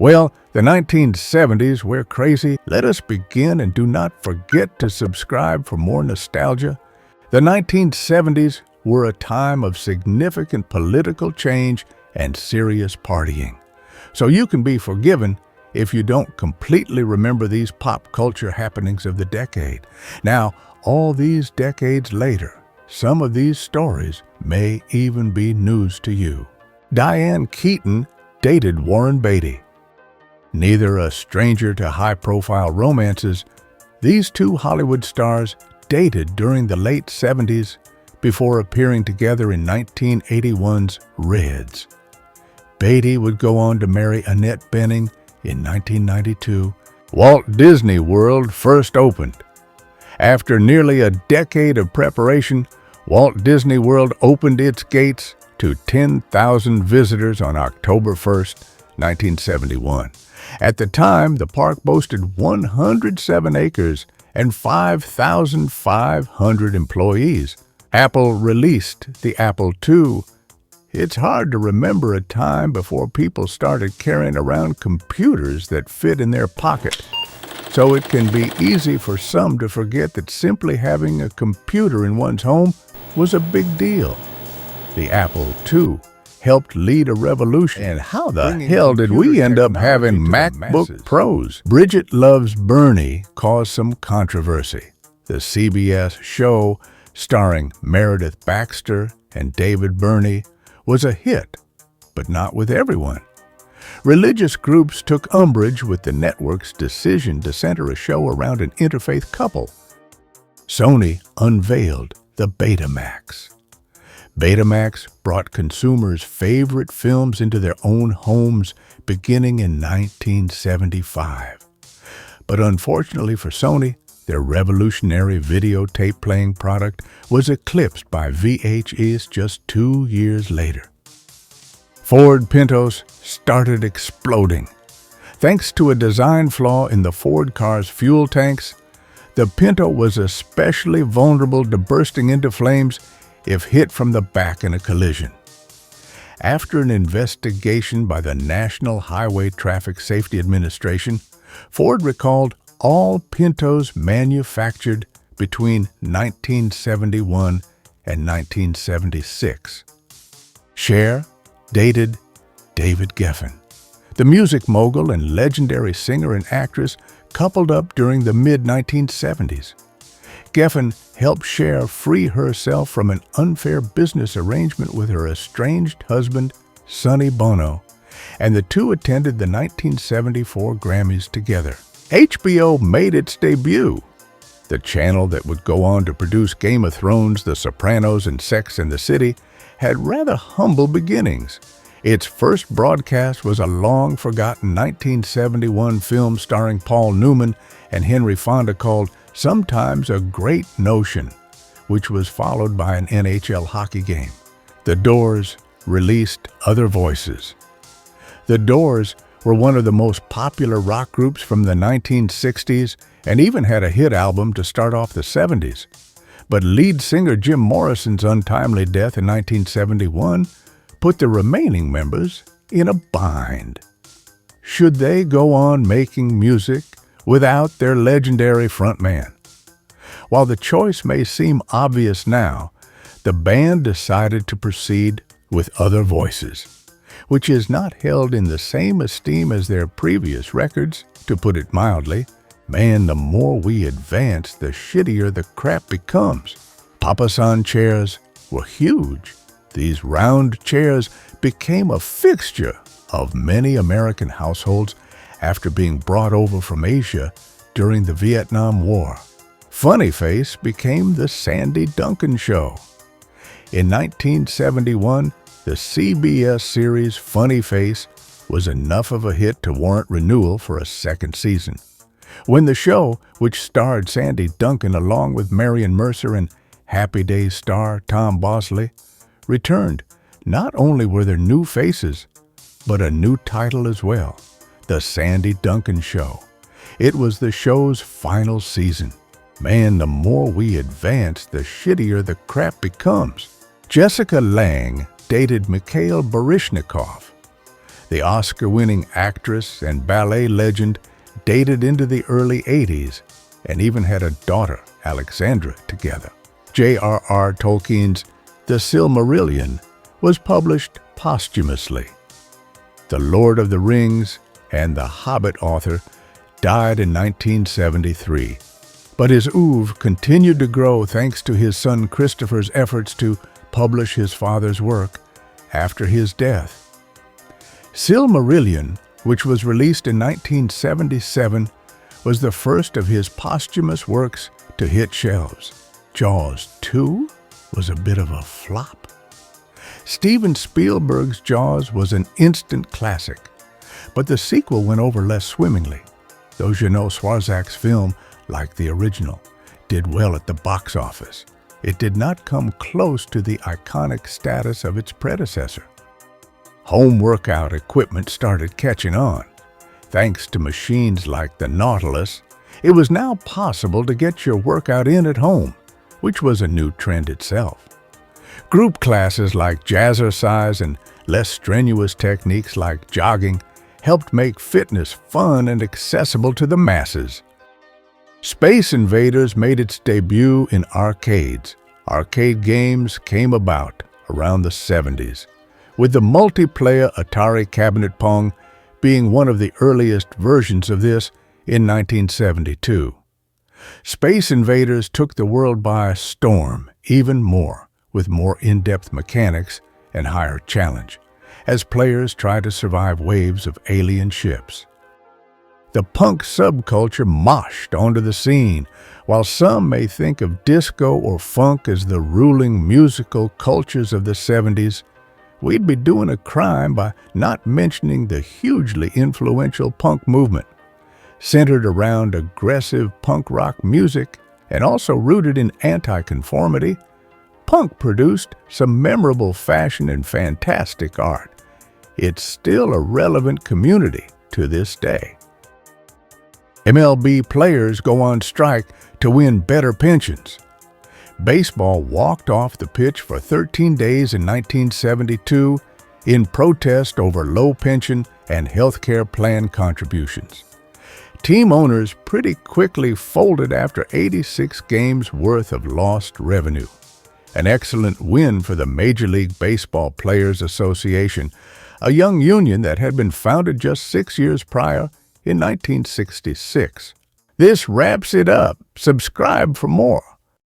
Well, the 1970s were crazy. Let us begin, and do not forget to subscribe for more nostalgia. The 1970s were a time of significant political change and serious partying. So you can be forgiven if you don't completely remember these pop culture happenings of the decade. Now, all these decades later, some of these stories may even be news to you. Diane Keaton dated Warren Beatty. Neither a stranger to high-profile romances, these two Hollywood stars dated during the late 70s before appearing together in 1981's Reds. Beatty would go on to marry Annette Bening in 1992. Walt Disney World first opened. After nearly a decade of preparation, Walt Disney World opened its gates to 10,000 visitors on October 1st, 1971. At the time, the park boasted 107 acres and 5,500 employees. Apple released the Apple II. It's hard to remember a time before people started carrying around computers that fit in their pocket. So it can be easy for some to forget that simply having a computer in one's home was a big deal. The Apple II helped lead a revolution. And how the hell did we end up having MacBook Pros? Bridget Loves Bernie caused some controversy. The CBS show, starring Meredith Baxter and David Burney, was a hit, but not with everyone. Religious groups took umbrage with the network's decision to center a show around an interfaith couple. Sony unveiled the Betamax. Betamax brought consumers' favorite films into their own homes beginning in 1975. But unfortunately for Sony, their revolutionary videotape playing product was eclipsed by VHS just 2 years later. Ford Pintos started exploding. Thanks to a design flaw in the Ford car's fuel tanks, the Pinto was especially vulnerable to bursting into flames if hit from the back in a collision. After an investigation by the National Highway Traffic Safety Administration, Ford recalled all Pintos manufactured between 1971 and 1976. Cher dated David Geffen. The music mogul and legendary singer and actress coupled up during the mid-1970s. Geffen helped Cher free herself from an unfair business arrangement with her estranged husband, Sonny Bono, and the two attended the 1974 Grammys together. HBO made its debut. The channel that would go on to produce Game of Thrones, The Sopranos, and Sex and the City had rather humble beginnings. Its first broadcast was a long-forgotten 1971 film starring Paul Newman and Henry Fonda called Sometimes a Great Notion, which was followed by an NHL hockey game. The Doors released Other Voices. The Doors were one of the most popular rock groups from the 1960s and even had a hit album to start off the 70s. But lead singer Jim Morrison's untimely death in 1971 put the remaining members in a bind. Should they go on making music without their legendary frontman? While the choice may seem obvious now, the band decided to proceed with Other Voices, which is not held in the same esteem as their previous records, to put it mildly. Man, the more we advance, the shittier the crap becomes. Papasan chairs were huge. These round chairs became a fixture of many American households after being brought over from Asia during the Vietnam War. Funny Face became the Sandy Duncan Show. In 1971, the CBS series Funny Face was enough of a hit to warrant renewal for a second season. When the show, which starred Sandy Duncan along with Marion Mercer and Happy Days star Tom Bosley, returned, not only were there new faces, but a new title as well, The Sandy Duncan Show. It was the show's final season. Man, the more we advance, the shittier the crap becomes. Jessica Lange dated Mikhail Baryshnikov. The Oscar-winning actress and ballet legend dated into the early 80s and even had a daughter, Alexandra, together. J.R.R. Tolkien's The Silmarillion was published posthumously. The Lord of the Rings and The Hobbit author died in 1973, but his oeuvre continued to grow thanks to his son Christopher's efforts to publish his father's work after his death. Silmarillion, which was released in 1977, was the first of his posthumous works to hit shelves. Jaws 2 was a bit of a flop. Steven Spielberg's Jaws was an instant classic, but the sequel went over less swimmingly. Though Jeannot Swarzak's film, like the original, did well at the box office, it did not come close to the iconic status of its predecessor. Home workout equipment started catching on. Thanks to machines like the Nautilus, it was now possible to get your workout in at home, which was a new trend itself. Group classes like jazzercise and less strenuous techniques like jogging helped make fitness fun and accessible to the masses. Space Invaders made its debut in arcades. Arcade games came about around the 70s, with the multiplayer Atari Cabinet Pong being one of the earliest versions of this in 1972. Space Invaders took the world by storm even more, with more in-depth mechanics and higher challenge, as players tried to survive waves of alien ships. The punk subculture moshed onto the scene. While some may think of disco or funk as the ruling musical cultures of the 70s, we'd be doing a crime by not mentioning the hugely influential punk movement. Centered around aggressive punk rock music and also rooted in anti-conformity, punk produced some memorable fashion and fantastic art. It's still a relevant community to this day. MLB players go on strike to win better pensions. Baseball walked off the pitch for 13 days in 1972 in protest over low pension and health care plan contributions. Team owners pretty quickly folded after 86 games worth of lost revenue. An excellent win for the Major League Baseball Players Association, a young union that had been founded just 6 years prior in 1966. This wraps it up. Subscribe for more.